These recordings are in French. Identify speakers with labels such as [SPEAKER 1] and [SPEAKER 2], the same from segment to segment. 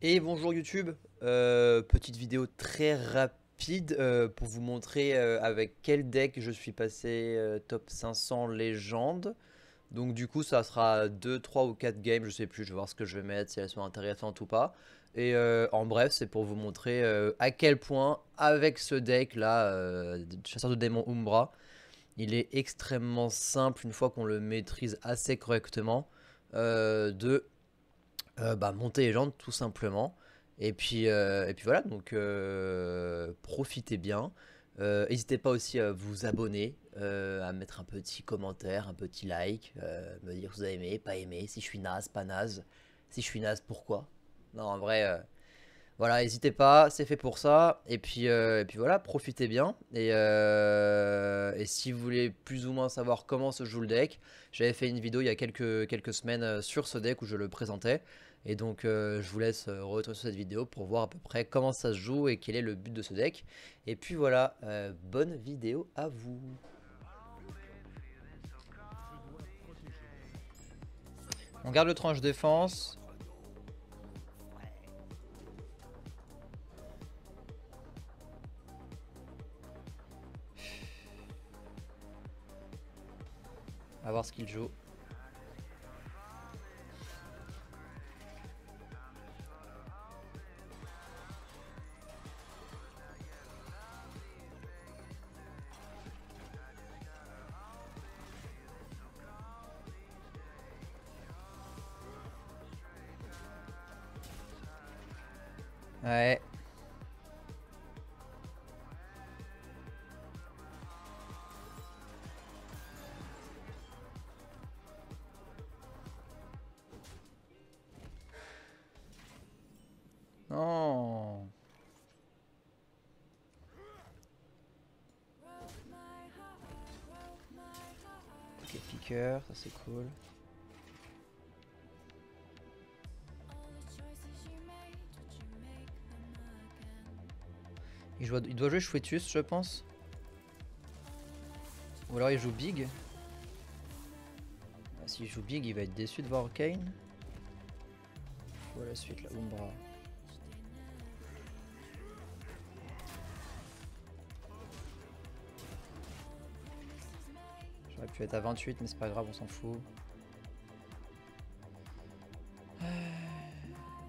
[SPEAKER 1] Et bonjour YouTube, petite vidéo très rapide pour vous montrer avec quel deck je suis passé top 500 légende. Donc du coup ça sera 2, 3 ou 4 games, je sais plus, je vais voir ce que je vais mettre, si elles sont intéressantes ou pas. Et en bref c'est pour vous montrer à quel point avec ce deck là, chasseur de démons Umbra, il est extrêmement simple une fois qu'on le maîtrise assez correctement de monter légende tout simplement. Et puis voilà, donc profitez bien. N'hésitez pas aussi à vous abonner, à mettre un petit commentaire, un petit like, me dire si vous avez aimé, pas aimé, si je suis naze, pas naze. Si je suis naze, pourquoi? Non, en vrai, voilà, n'hésitez pas, c'est fait pour ça. Et puis voilà, profitez bien. Et si vous voulez plus ou moins savoir comment se joue le deck, j'avais fait une vidéo il y a quelques semaines sur ce deck où je le présentais. Et donc je vous laisse retourner sur cette vidéo pour voir à peu près comment ça se joue et quel est le but de ce deck. Et puis voilà, bonne vidéo à vous. On garde le tranche défense. À voir ce qu'il joue. Ouais. Non. Ok, piqueur, ça c'est cool. Il doit jouer Chouetus, je pense. Ou alors il joue Big. Ah, s'il joue Big, il va être déçu de voir Arcane. Faut la suite, la Umbra. J'aurais pu être à 28, mais c'est pas grave, on s'en fout.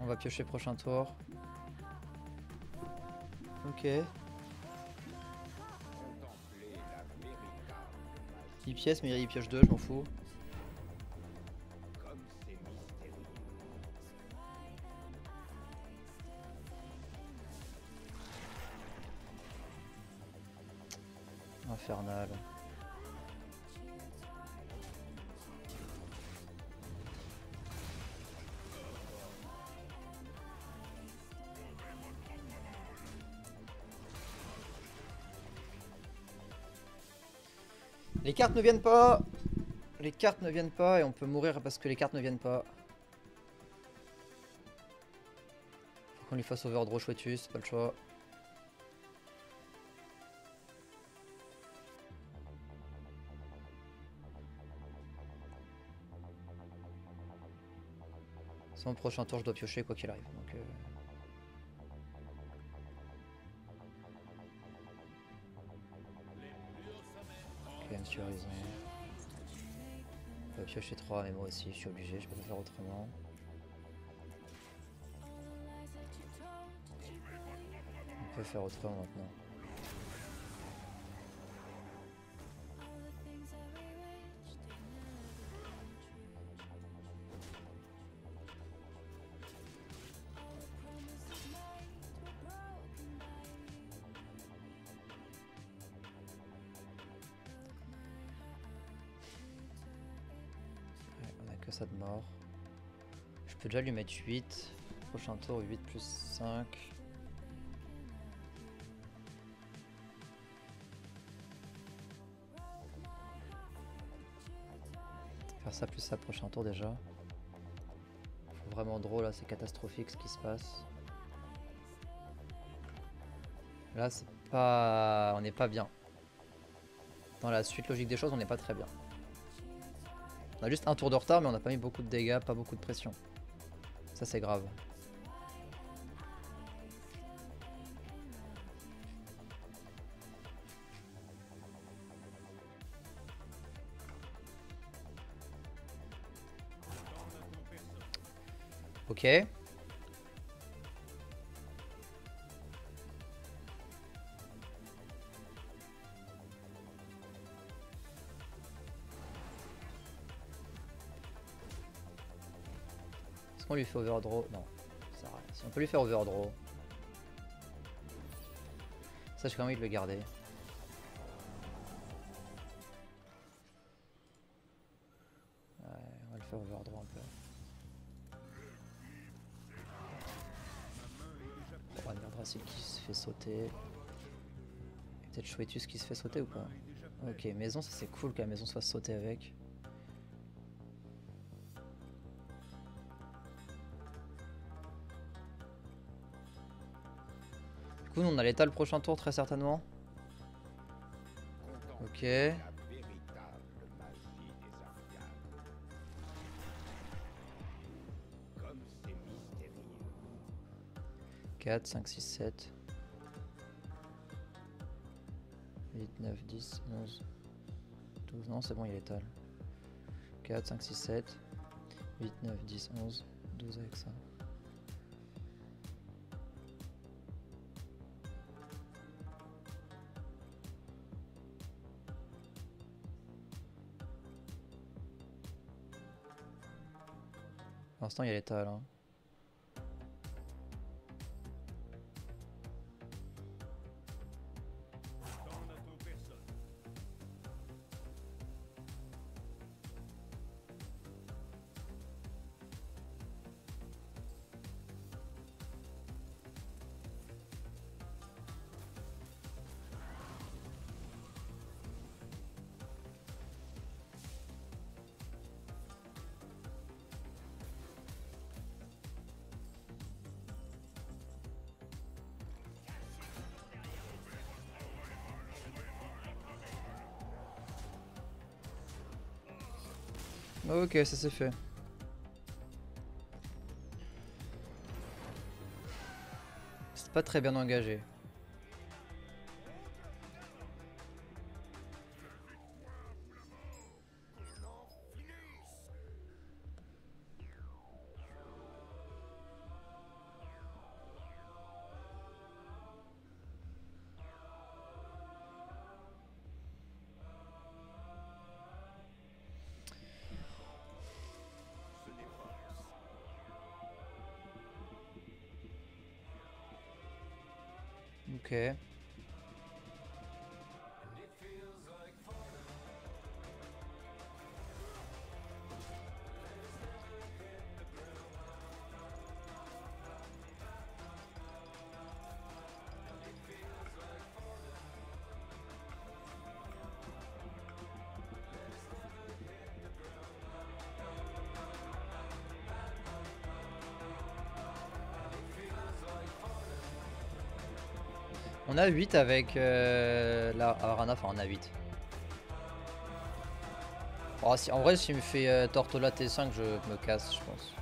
[SPEAKER 1] On va piocher prochain tour. Ok. 10 pièces, mais il pioche 2, je m'en fous. Infernal. Les cartes ne viennent pas. Les cartes ne viennent pas et on peut mourir parce que les cartes ne viennent pas. Faut qu'on lui fasse overdraw Chouetus, c'est pas le choix. Son prochain tour, je dois piocher quoi qu'il arrive. Donc, ok, monsieur a raison. On va piocher 3, mais moi aussi, je suis obligé, je peux pas faire autrement. On peut faire autrement maintenant. Ça de mort. Je peux déjà lui mettre 8. Prochain tour 8 plus 5. Faire ça plus ça prochain tour déjà. Faut vraiment drôle là, c'est catastrophique ce qui se passe. Là c'est pas. On n'est pas bien. Dans la suite logique des choses, on n'est pas très bien. On a juste un tour de retard, mais on n'a pas mis beaucoup de dégâts, pas beaucoup de pression. Ça c'est grave. Ok. Est-ce qu'on lui fait overdraw? Non. Ça sert à rien. Si on peut lui faire overdraw. Ça, j'ai quand même envie de le garder. Ouais, on va le faire overdraw un peu. On va dire Drasil qui se fait sauter. Peut-être Chouetus qui se fait sauter ou pas? Ok, maison, ça c'est cool que la maison soit sautée avec. Du coup, nous, on a l'état le prochain tour, très certainement. Ok. 4, 5, 6, 7. 8, 9, 10, 11, 12. Non, c'est bon, il est étal. 4, 5, 6, 7. 8, 9, 10, 11, 12 avec ça. Pour l'instant, il y a l'étal. Hein. Ok, ça c'est fait. C'est pas très bien engagé. Ok. On a 8 avec la Arana, enfin on a 8. Oh, si, en vrai, s'il me fait Tortola T5, je me casse, je pense.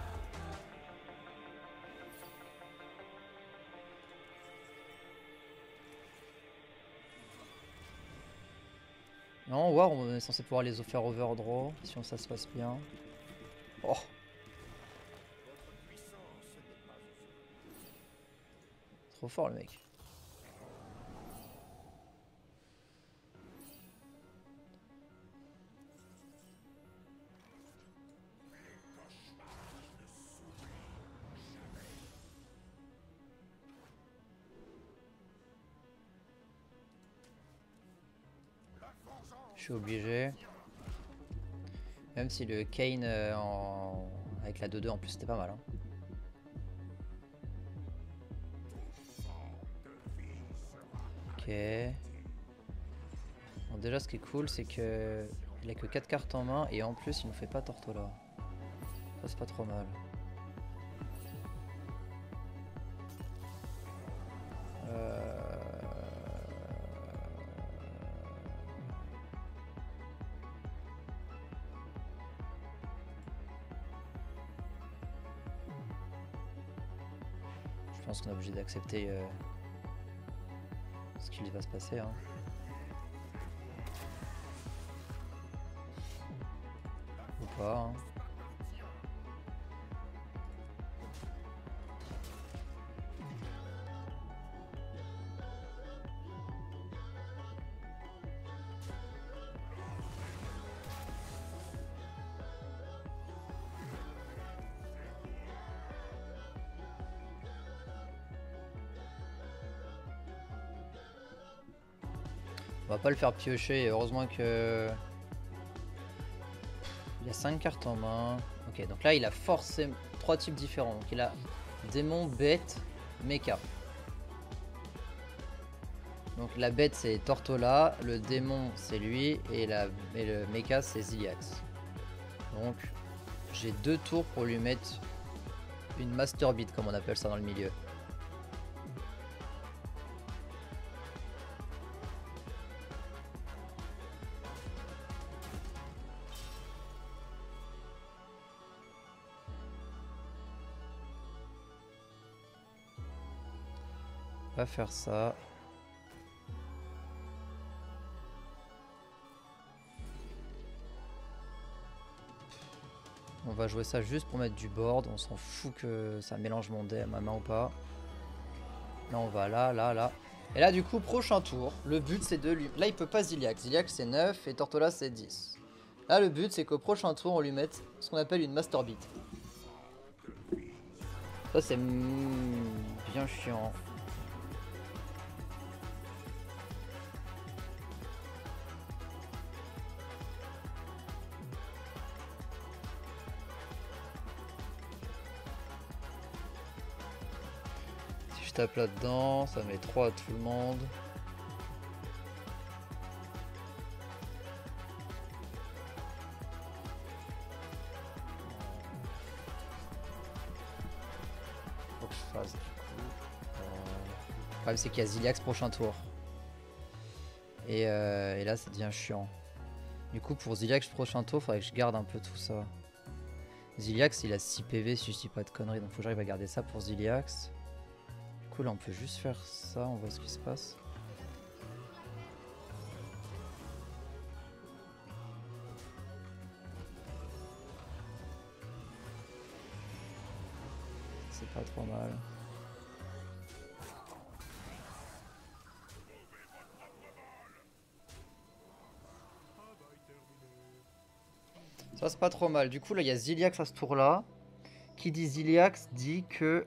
[SPEAKER 1] Non, War, on est censé pouvoir les faire overdraw si ça se passe bien. Oh! Trop fort le mec. Je suis obligé. Même si le Kane avec la 2-2 en plus c'était pas mal. Hein. Ok. Bon, déjà ce qui est cool c'est que il a que 4 cartes en main et en plus il nous fait pas Tortola. Ça c'est pas trop mal. Je pense qu'on est obligé d'accepter ce qu'il va se passer. Hein. Ou pas. Hein. On va pas le faire piocher, heureusement que... Il y a 5 cartes en main. Ok, donc là il a forcément 3 types différents. Donc il a démon, bête, mecha. Donc la bête c'est Tortola, le démon c'est lui et le mecha c'est Ziliax. Donc j'ai 2 tours pour lui mettre une master beat comme on appelle ça dans le milieu. On va faire ça. On va jouer ça juste pour mettre du board. On s'en fout que ça mélange ma main ou pas. Là on va là, là, là. Et là du coup prochain tour, le but c'est de lui... Là il peut pas Ziliax. Ziliax c'est 9 et Tortola c'est 10. Là le but c'est qu'au prochain tour on lui mette ce qu'on appelle une master beat. Ça c'est bien chiant. Si je tape là-dedans, ça met 3 à tout le monde. Faut que je fasse du coup. Le problème c'est qu'il y a Ziliax prochain tour. Et là ça devient chiant. Du coup pour Ziliax prochain tour, faudrait que je garde un peu tout ça. Ziliax il a 6 PV si je dis pas de conneries, donc faut que j'arrive à garder ça pour Ziliax. Du coup là on peut juste faire ça, on voit ce qui se passe. C'est pas trop mal. Ça c'est pas trop mal. Du coup là il y a Ziliax à ce tour là. Qui dit Ziliax dit que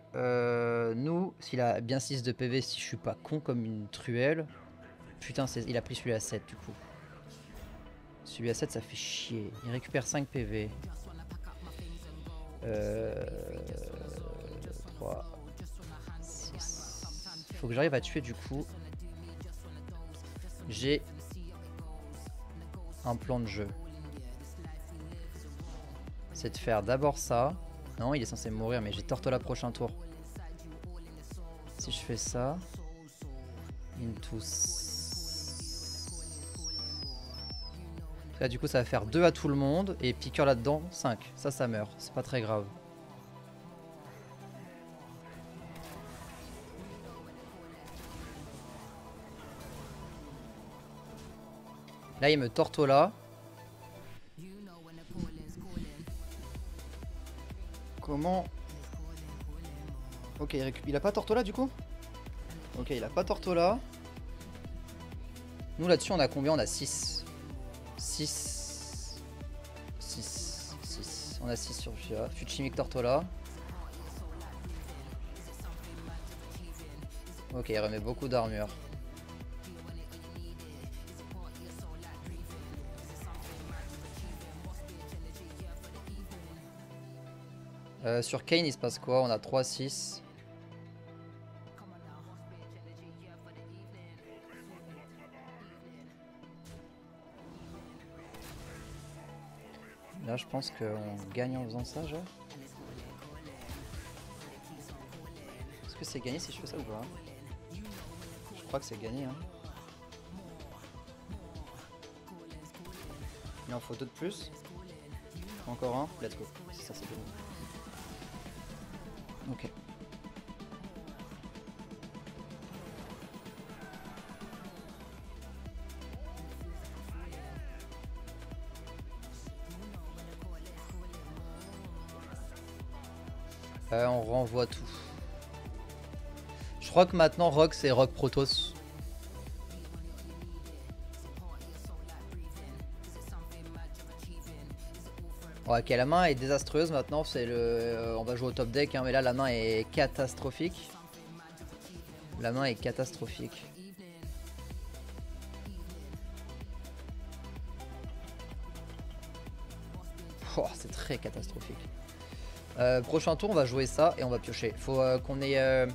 [SPEAKER 1] nous, s'il a bien 6 de PV, si je suis pas con comme une truelle. Putain il a pris celui à 7 du coup. Celui à 7 ça fait chier. Il récupère 5 PV. 3, 6. Faut que j'arrive à tuer du coup. J'ai un plan de jeu. C'est de faire d'abord ça. Non, il est censé mourir, mais j'ai Tortola prochain tour. Si je fais ça... Into... Là, du coup, ça va faire 2 à tout le monde. Et piqueur là-dedans, 5. Ça meurt. C'est pas très grave. Là, il me Tortola. Comment... Ok, il a pas Tortola du coup? Ok, il a pas Tortola. Nous là-dessus on a combien? On a 6. 6. 6. 6. On a 6 sur Fia. Fuchimic Tortola. Ok, il remet beaucoup d'armure. Sur Kane il se passe quoi? On a 3-6. Là je pense qu'on gagne en faisant ça genre. Est-ce que c'est gagné si je fais ça ou pas? Je crois que c'est gagné hein. Il en faut 2 de plus. Encore un, let's go. C'est ça, c'est bon. Ok. On renvoie tout. Je crois que maintenant Rock c'est Rock Protoss. Ok, la main est désastreuse maintenant, c'est le... on va jouer au top deck, hein, mais là la main est catastrophique. La main est catastrophique. Oh, c'est très catastrophique. Prochain tour, on va jouer ça et on va piocher. Faut qu'on ait...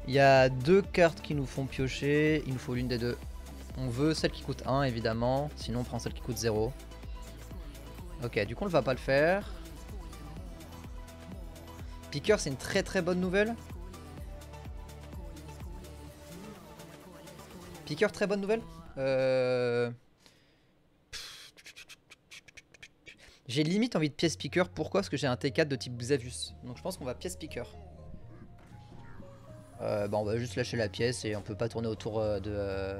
[SPEAKER 1] Il y a 2 cartes qui nous font piocher. Il nous faut l'une des deux. On veut celle qui coûte 1 évidemment. Sinon on prend celle qui coûte 0. Ok, du coup on ne va pas le faire. Piqueur, c'est une très bonne nouvelle. Piqueur, très bonne nouvelle. J'ai limite envie de pièce piqueur. Pourquoi? Parce que j'ai un T4 de type Xavus. Donc je pense qu'on va pièce piqueur. Bah on va juste lâcher la pièce et on peut pas tourner autour de...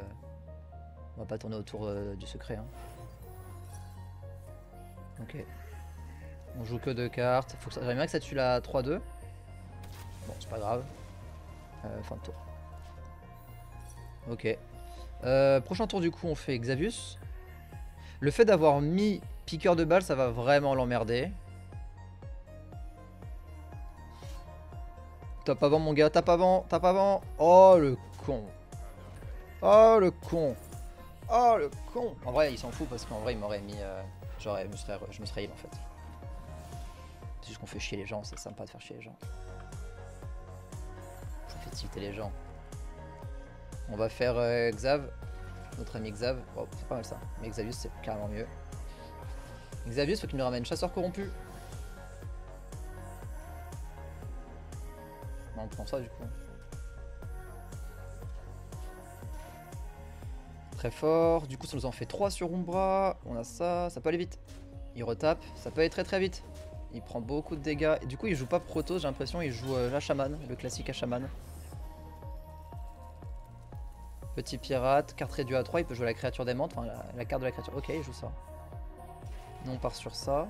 [SPEAKER 1] On va pas tourner autour du secret. Hein. Ok. On joue que 2 cartes. J'aimerais bien que ça tue la 3-2. Bon, c'est pas grave. Fin de tour. Ok. Prochain tour, du coup, on fait Xavus. Le fait d'avoir mis piqueur de balle, ça va vraiment l'emmerder. Tape avant, mon gars. Tape avant. Tape avant. Oh, le con. Oh, le con. Oh, le con. En vrai, il s'en fout parce qu'en vrai, il m'aurait mis... genre, je me serais heal, en fait. C'est juste qu'on fait chier les gens. C'est sympa de faire chier les gens. Ça fait tilter les gens. On va faire Xav. Notre ami Xav. Oh, c'est pas mal ça. Mais Xavius, c'est carrément mieux. Xavius, faut qu'il nous ramène chasseur corrompu. Bon, on prend ça du coup. Très fort. Du coup, ça nous en fait 3 sur Umbra. On a ça. Ça peut aller vite. Il retape. Ça peut aller très vite. Il prend beaucoup de dégâts. Et du coup, il joue pas Protoss, j'ai l'impression. Il joue la Shaman. Le classique à Shaman. Petit pirate. Carte réduite à 3. Il peut jouer la créature d'aimante. Enfin, la carte de la créature. Ok, il joue ça. Nous, on part sur ça.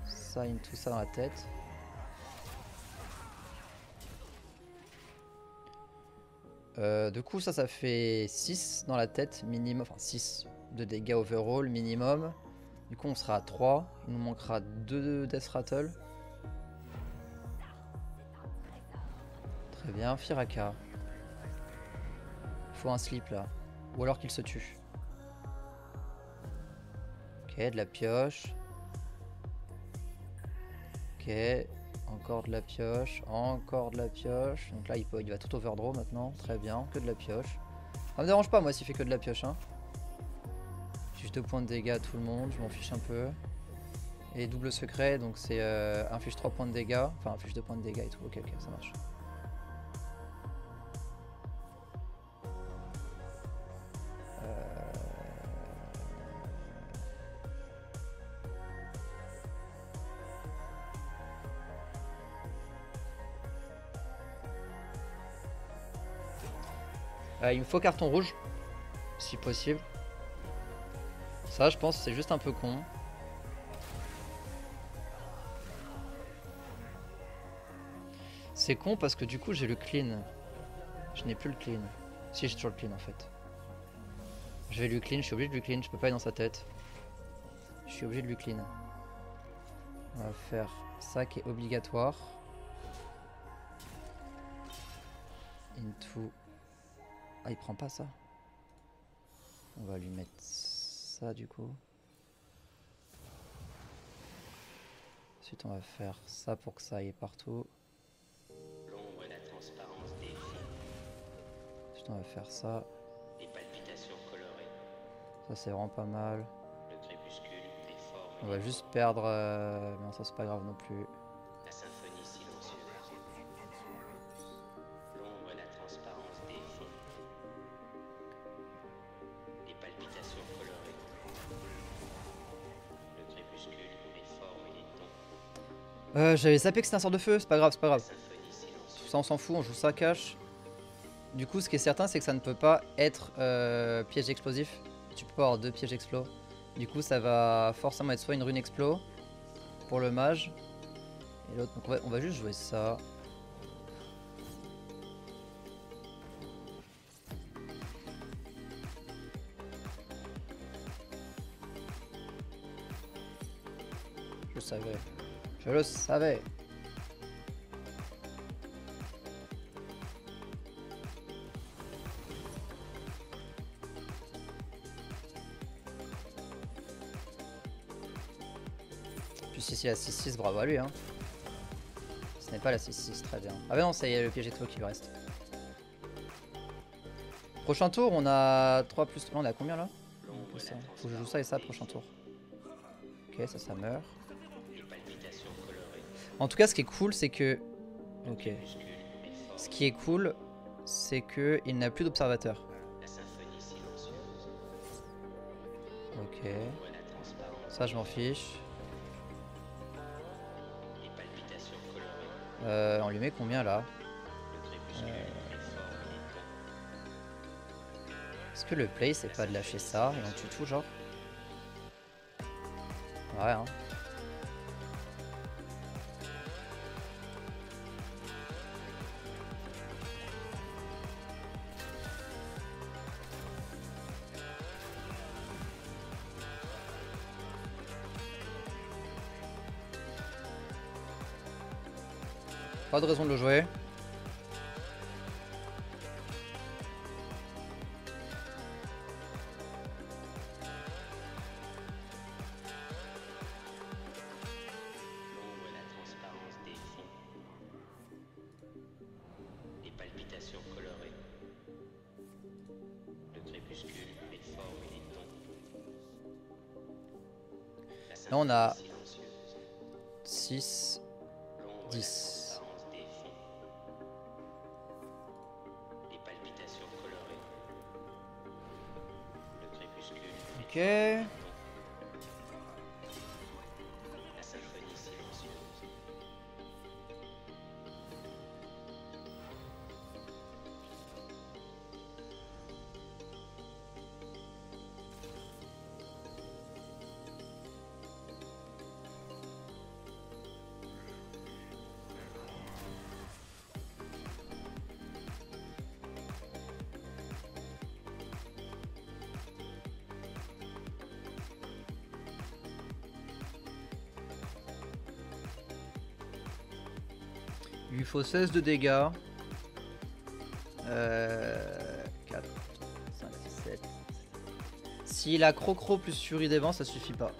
[SPEAKER 1] Ça, il me tout ça dans la tête. Du coup ça fait 6 dans la tête minimum, enfin 6 de dégâts overall minimum. Du coup on sera à 3, il nous manquera 2 Death Rattle. Très bien, Firaka. Faut un slip là, ou alors qu'il se tue. Ok, de la pioche. Ok, encore de la pioche, encore de la pioche. Donc là il va tout overdraw maintenant, très bien, que de la pioche. Ça me dérange pas moi s'il fait que de la pioche hein. Fiche 2 points de dégâts à tout le monde, je m'en fiche un peu. Et double secret, donc c'est inflige 3 points de dégâts. Enfin, inflige 2 points de dégâts et tout. Ok, ça marche. Il me faut carton rouge, si possible. Ça, je pense, c'est juste un peu con. C'est con parce que du coup, j'ai le clean. Je n'ai plus le clean. Si, j'ai toujours le clean en fait. Je vais lui clean, je suis obligé de lui clean, je peux pas aller dans sa tête. Je suis obligé de lui clean. On va faire ça qui est obligatoire. Into... Ah, il prend pas ça. On va lui mettre ça du coup. Ensuite on va faire ça pour que ça aille partout.
[SPEAKER 2] L'ombre et la transparence des films.
[SPEAKER 1] Ensuite on va faire ça.
[SPEAKER 2] Les palpitations colorées.
[SPEAKER 1] Ça c'est vraiment pas mal.
[SPEAKER 2] Le crépuscule des formes.
[SPEAKER 1] On va juste perdre... Non ça c'est pas grave non plus.
[SPEAKER 2] La symphonie silencieuse. L'ombre et la transparence des films. Les palpitations colorées. Le crépuscule des formes et des tons.
[SPEAKER 1] J'avais zappé que c'était un sort de feu, c'est pas grave, c'est pas
[SPEAKER 2] La
[SPEAKER 1] grave.
[SPEAKER 2] symphonie silencieuse.
[SPEAKER 1] Ça on s'en fout, on joue ça cash. Du coup ce qui est certain c'est que ça ne peut pas être piège explosif. Tu peux pas avoir 2 pièges explos. Du coup ça va forcément être soit une rune explo pour le mage. Et l'autre, donc on va juste jouer ça. Je savais. Je le savais. Plus ici la 6-6, bravo à lui. Hein. Ce n'est pas la 6-6, très bien. Ah bah non, ça y est, le piège expo qui lui reste. Prochain tour, on a 3 plus... On a combien là? Ça. Faut que je joue ça et ça, prochain tour. Ok, ça meurt. En tout cas, ce qui est cool, c'est que... Ok. Ce qui est cool, c'est que il n'a plus d'observateur. Ok. Ça, je m'en fiche. On lui met combien là? Est-ce que le play c'est pas de lâcher ça et on tue tout genre? Ouais hein. Pas de raison de le jouer. Là on a 6, 10. Ok. Il lui faut 16 de dégâts. 4, 5, 6, 7. S'il a Crocro plus Furie des Vents, ça suffit pas.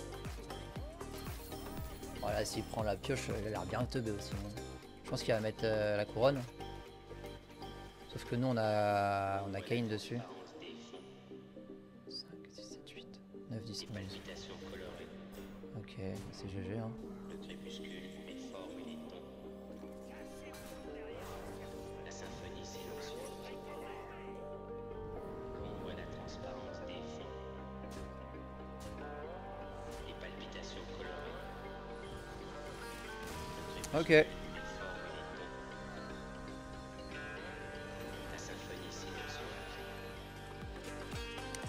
[SPEAKER 1] Voilà, s'il prend la pioche, il a l'air bien teubé aussi. Hein. Je pense qu'il va mettre la couronne. Sauf que nous, on a Kane dessus. 5, 6, 7, 8, 9, 10, 11. Ok, c'est GG. Hein. Ok.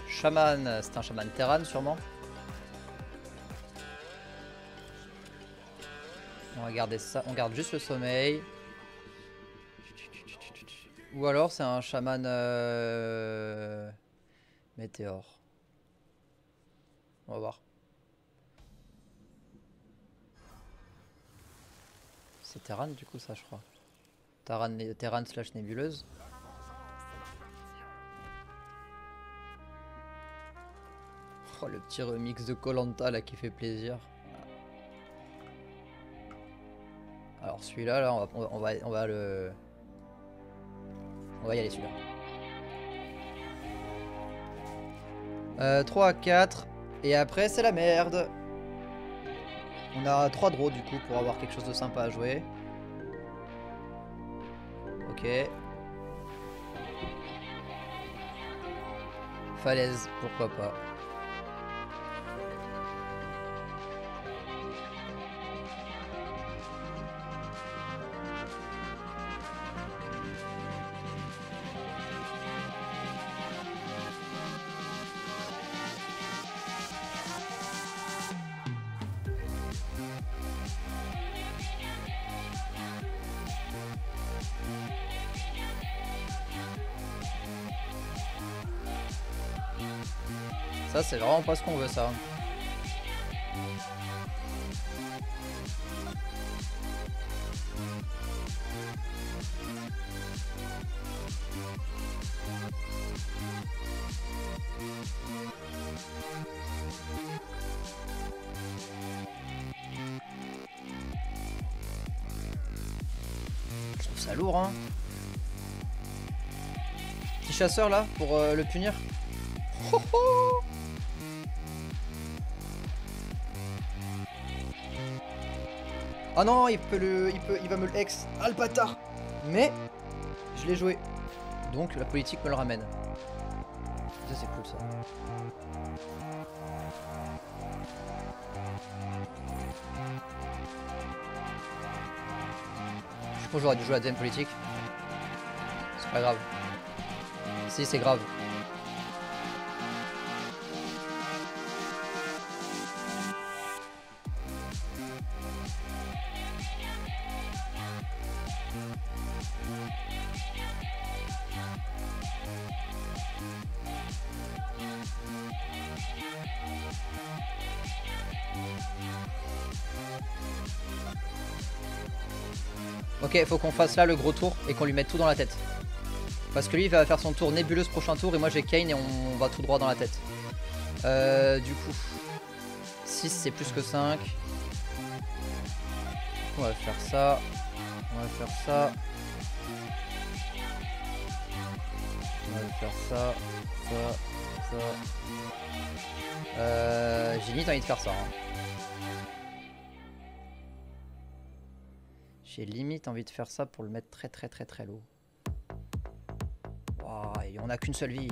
[SPEAKER 1] Chaman, c'est un chaman Terran sûrement. On va garder ça, on garde juste le sommeil. Ou alors c'est un chaman météore. On va voir. C'est Terran du coup ça je crois. Terran slash nébuleuse. Oh le petit remix de koh là qui fait plaisir. Alors celui-là là, on va le... On va y aller celui-là. 3 à 4. Et après c'est la merde. On a 3 draws du coup pour avoir quelque chose de sympa à jouer. Ok. Falaise, pourquoi pas. Ça c'est vraiment pas ce qu'on veut ça. ça lourd hein. Petit chasseur là pour le punir. Oh oh. Ah non, il va me le ex. Ah le bâtard. Mais je l'ai joué. Donc la politique me le ramène. Ça c'est cool ça. Je pense que j'aurais dû jouer à la deuxième politique. C'est pas grave. Si c'est grave. Ok, faut qu'on fasse là le gros tour et qu'on lui mette tout dans la tête. Parce que lui il va faire son tour nébuleuse prochain tour et moi j'ai Kayn et on va tout droit dans la tête. Du coup, 6 c'est plus que 5. On va faire ça. On va faire ça. On va faire ça. J'ai limite envie de faire ça. Hein. J'ai limite envie de faire ça pour le mettre très lourd. Wow, et on a qu'une seule vie.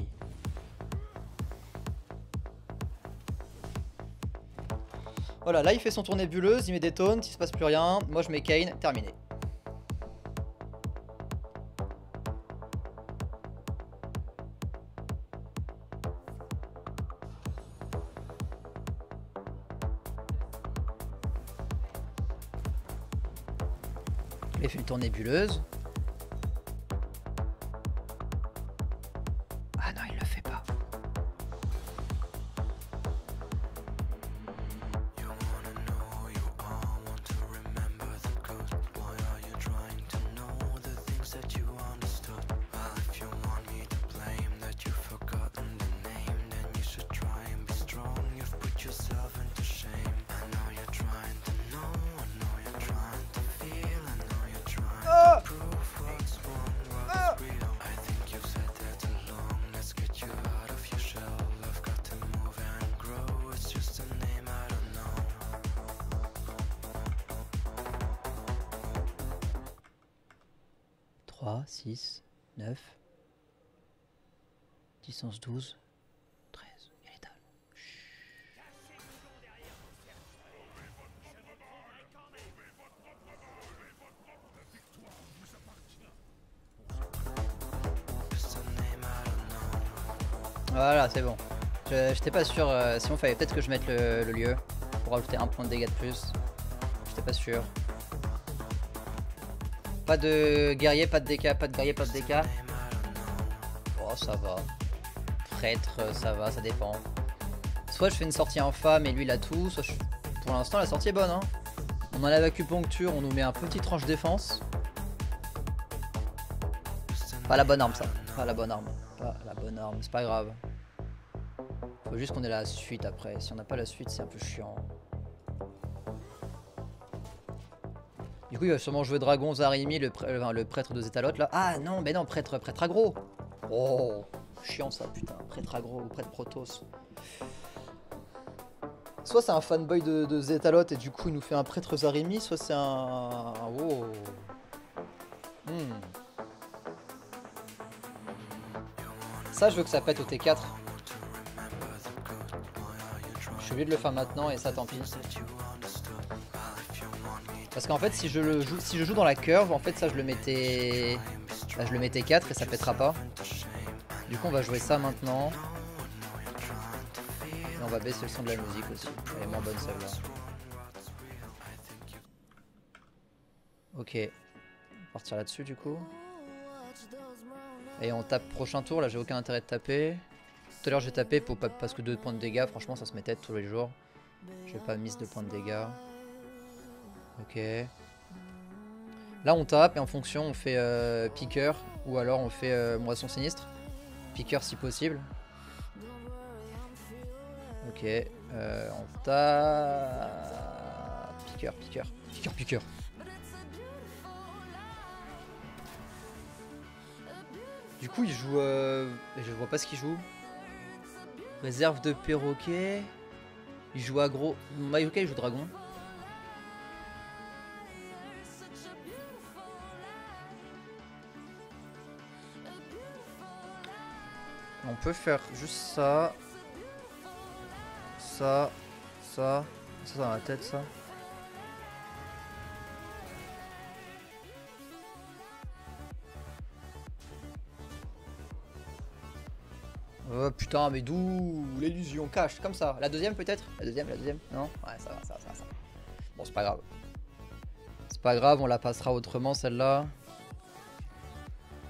[SPEAKER 1] Voilà, là il fait son tour nébuleuse, il met des taunts, il se passe plus rien. Moi je mets Kayn, terminé. Il fait le tour nébuleuse. Ah non, il le fait pas. « 6, 9, 10, 11, 12, 13, il y a l'étal. Voilà, c'est bon. J'étais pas sûr, sinon fallait peut-être que je mette le lieu pour rajouter un point de dégâts de plus. J'étais pas sûr. Pas de guerrier, pas de DK, pas de guerrier, pas de DK. Oh ça va. Prêtre, ça va, ça dépend. Soit je fais une sortie infâme et lui il a tout, soit pour l'instant la sortie est bonne hein. On enlève acupuncture, on nous met un petit tranche défense. Pas la bonne arme ça, pas la bonne arme. Pas la bonne arme, c'est pas grave. Faut juste qu'on ait la suite après, si on n'a pas la suite c'est un peu chiant. Du coup il va sûrement jouer Dragon, Zarimi, le prêtre de Zétalote là. Ah non, mais non, prêtre aggro. Oh, chiant ça, putain, prêtre aggro ou prêtre Protoss. Soit c'est un fanboy de Zétalote et du coup il nous fait un prêtre Zarimi, soit c'est un... Oh. Ça je veux que ça pète au T4. Je suis obligé de le faire maintenant et ça tant pis. Parce qu'en fait si je joue dans la curve, en fait ça je le mettais... Bah, je le mettais 4 et ça pètera pas. Du coup on va jouer ça maintenant. Et on va baisser le son de la musique aussi. Elle est moins bonne celle-là. Ok. On va partir là-dessus du coup. Et on tape prochain tour, là j'ai aucun intérêt de taper. Tout à l'heure j'ai tapé parce que 2 points de dégâts, franchement ça se mettait tous les jours. Je vais pas mise 2 points de dégâts. Ok. Là on tape et en fonction on fait piqueur ou alors on fait moisson sinistre. Piqueur si possible. Ok. On tape... Piqueur. Du coup, il joue... Je vois pas ce qu'il joue. Réserve de perroquet. Il joue aggro. Mayoka, il joue dragon. On peut faire juste ça. Ça. Ça. Ça dans la tête, ça. Oh putain, mais d'où l'illusion cache, comme ça. La deuxième peut-être? La deuxième? Non? Ouais, ça va, ça va, ça va, ça va. Bon, c'est pas grave. C'est pas grave, on la passera autrement celle-là.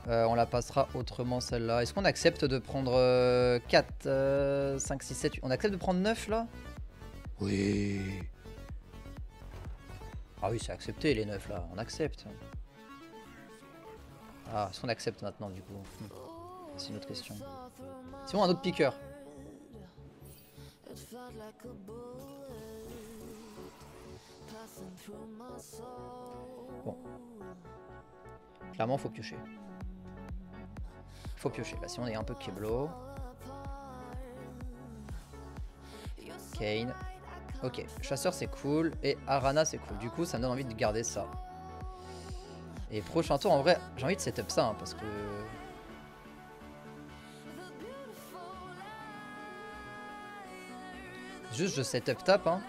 [SPEAKER 1] On la passera autrement celle-là. Est-ce qu'on accepte de prendre 4, 5, 6, 7, 8? On accepte de prendre 9 là? Oui. Ah oui, c'est accepté les 9 là, on accepte. Ah, est-ce qu'on accepte maintenant du coup? C'est une autre question. C'est bon, un autre piqueur. Bon. Clairement, faut piocher. Faut piocher. Là, si on est un peu Keblo. Kane. Ok, chasseur c'est cool. Et Arana c'est cool. Du coup, ça me donne envie de garder ça. Et prochain tour, en vrai, j'ai envie de setup ça. Hein, parce que... Juste, je setup tap. Hein.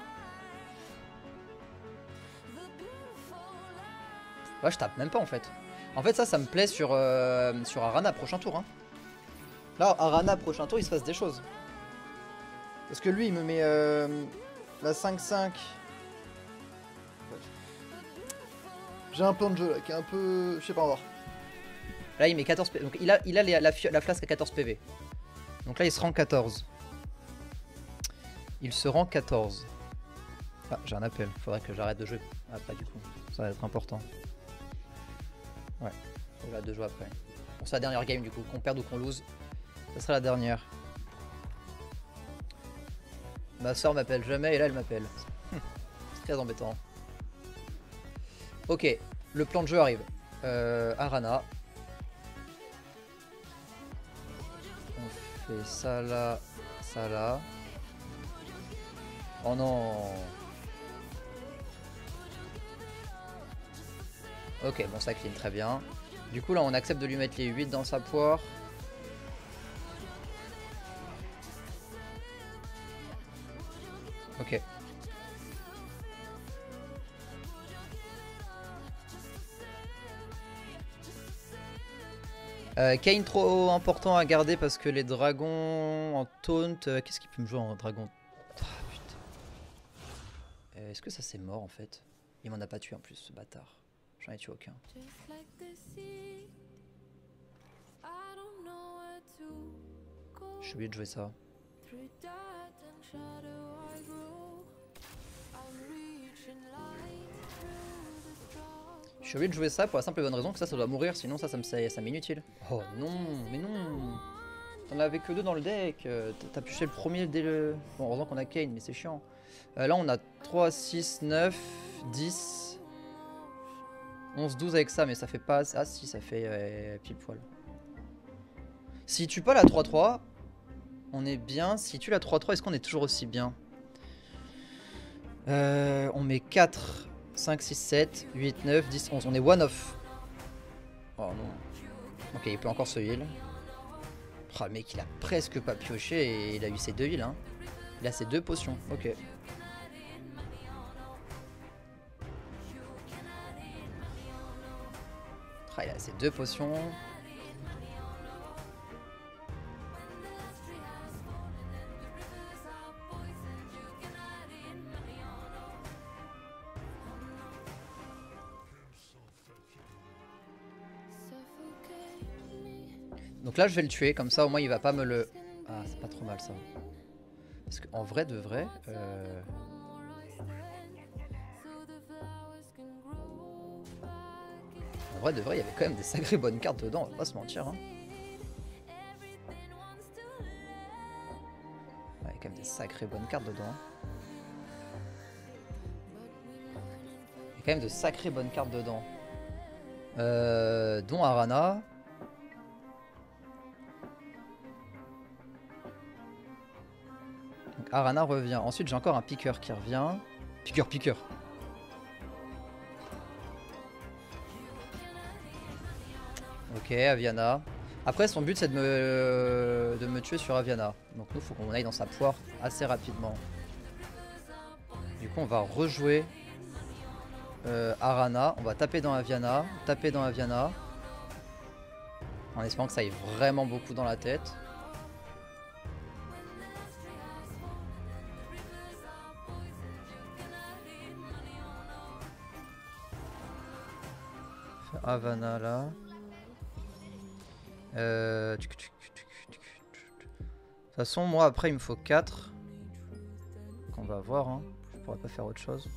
[SPEAKER 1] Ouais, je tape même pas en fait. En fait, ça me plaît sur Arana prochain tour. Hein. Là, Arana prochain tour, il se passe des choses. Parce que lui, il me met la 5-5. J'ai un plan de jeu là qui est un peu... Je sais pas, on va voir. Là, il met 14 PV. Donc, il a la flasque à 14 PV. Donc là, il se rend 14. Il se rend 14. Ah, j'ai un appel. Faudrait que j'arrête de jouer après, du coup. Ça va être important. Ouais. Voilà, de jouer après. Bon, c'est la dernière game, du coup. Qu'on perde ou qu'on lose. Ça sera la dernière. Ma soeur m'appelle jamais et là, elle m'appelle. C'est très embêtant. Ok. Le plan de jeu arrive. Arana. On fait ça là. Ça là. Oh non. Ok, bon ça clean très bien. Du coup là on accepte de lui mettre les 8 dans sa poire. Ok. Kane trop important à garder parce que les dragons en taunt... Qu'est-ce qu'il peut me jouer en dragon? Ah, putain. Est-ce que ça c'est mort en fait? Il m'en a pas tué en plus ce bâtard. J'en ai tué aucun. Je suis obligé de jouer ça. Je suis obligé de jouer ça pour la simple et bonne raison que ça doit mourir, sinon ça m'est inutile. Oh non, mais non. T'en avais que 2 dans le deck. T'as pioché le premier dès le... Bon, heureusement qu'on a Kane, mais c'est chiant. Là on a 3, 6, 9, 10... 11, 12 avec ça, mais ça fait pas... Ah si, ça fait pile poil. S'il tue pas la 3-3, on est bien. S'il tue la 3-3, est-ce qu'on est toujours aussi bien? On met 4, 5, 6, 7, 8, 9, 10, 11. On est one off. Oh non. Ok, il peut encore se heal. Oh, le mec, il a presque pas pioché et il a eu ses 2 heals. Hein. Il a ses 2 potions. Ok. Ah, il a ses 2 potions. Donc là je vais le tuer, comme ça au moins il va pas me le... Ah c'est pas trop mal ça. Parce qu'en vrai de vrai... En vrai de vrai il y avait quand même des sacrées bonnes cartes dedans, on va pas se mentir. Hein. Ouais, il y a quand même des sacrées bonnes cartes dedans. Hein. Il y a quand même de sacrées bonnes cartes dedans. Dont Arana.
[SPEAKER 3] Donc Arana revient. Ensuite j'ai encore un piqueur qui revient. Piqueur. Ok, Aviana. Après son but c'est de me tuer sur Aviana. Donc nous faut qu'on aille dans sa poire assez rapidement. Du coup on va rejouer Arana. On va taper dans Aviana. En espérant que ça aille vraiment beaucoup dans la tête. Havana là. De toute façon, moi après il me faut 4. Qu'on va voir. Hein. Je pourrais pas faire autre chose.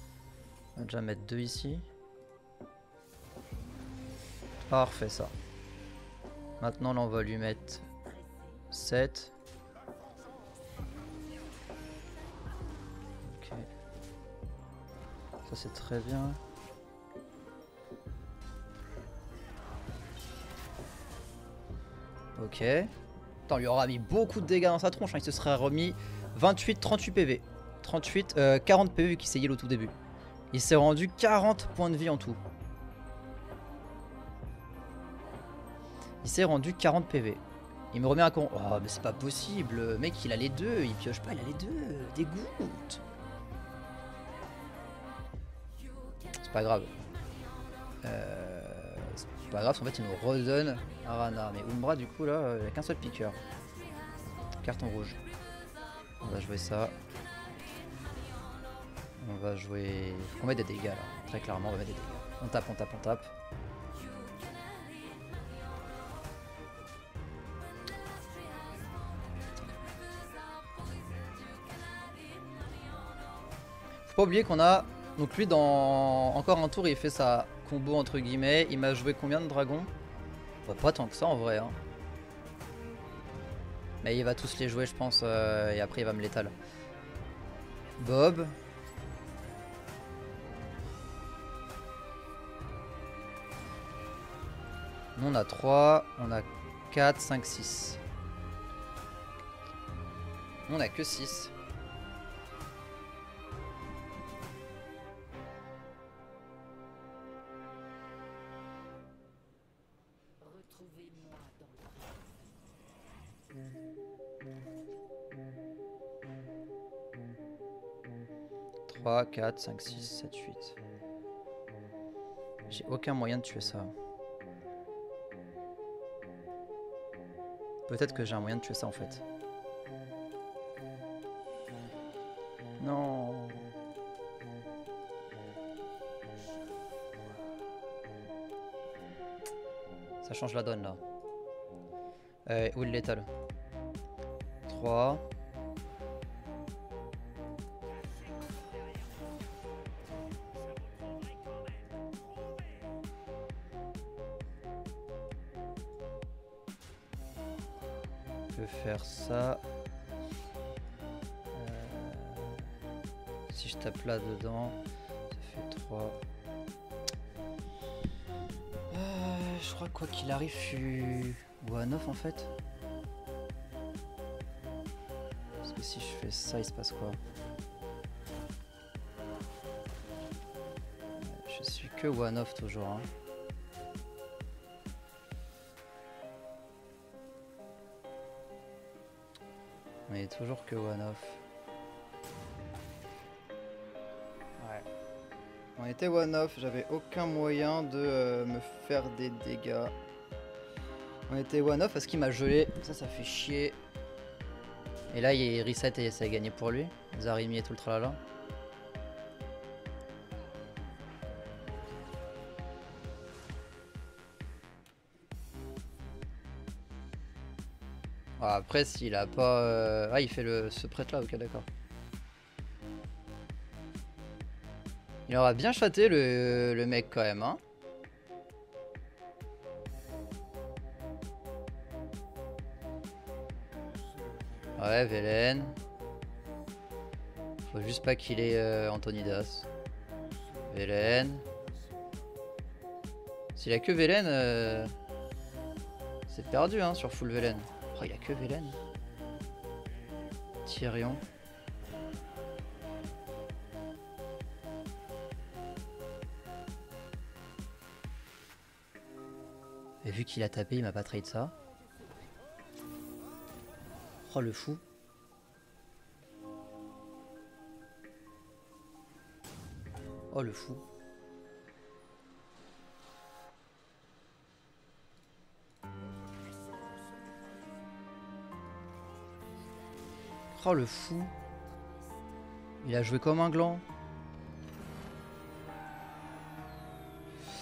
[SPEAKER 3] On va déjà mettre 2 ici. Parfait ça. Maintenant là on va lui mettre 7. Ok. Ça c'est très bien. Ok. Attends, on lui aura mis beaucoup de dégâts dans sa tronche. Hein. Il se serait remis 28, 38 PV. 40 PV vu qu'il s'est heal au tout début. Il s'est rendu 40 points de vie en tout. Il s'est rendu 40 PV. Il me remet un con. Oh, mais c'est pas possible. Le mec, il a les deux. Il pioche pas, il a les deux. Dégoûte. C'est pas grave. C'est pas grave, en fait, il nous redonne Arana. Mais Umbra, du coup, là, il n'y a qu'un seul piqueur. Carton rouge. On va jouer ça. On va jouer. Faut qu'on mette des dégâts là. Très clairement, on va mettre des dégâts. On tape. Faut pas oublier qu'on a. Donc lui, dans encore un tour, il fait sa combo entre guillemets. Il m'a joué combien de dragons? Bah, pas tant que ça en vrai. Hein. Mais il va tous les jouer, je pense. Et après, il va me l'étaler. Bob. Nous on a 3, on a 4, 5, 6. Nous on a que 6.
[SPEAKER 4] Retrouvez-moi dans
[SPEAKER 3] 3, 4, 5, 6, 7, 8. J'ai aucun moyen de tuer ça. Peut-être que j'ai un moyen de tuer ça en fait. Non. Ça change la donne là. Où est le létal? 3. Je peux faire ça. Si je tape là dedans, ça fait 3. Je crois que quoi qu'il arrive, je suis one off en fait. Parce que si je fais ça, il se passe quoi? Je suis que one off toujours. Hein. On est toujours que one off. Ouais. On était one off, j'avais aucun moyen de me faire des dégâts. On était one off parce qu'il m'a gelé, ça fait chier. Et là il reset et ça a gagné pour lui. Zarimi et tout le tralala. Après s'il a pas... Ah il fait ce prêtre là, ok d'accord. Il aura bien châté le mec quand même hein. Ouais Velen. Faut juste pas qu'il ait Antonidas. Velen. S'il a que Velen, c'est perdu hein, sur full Velen. Oh, il a que Velen. Tyrion. Et vu qu'il a tapé, il m'a pas trade ça. Oh le fou. Oh le fou. Oh le fou. Il a joué comme un gland.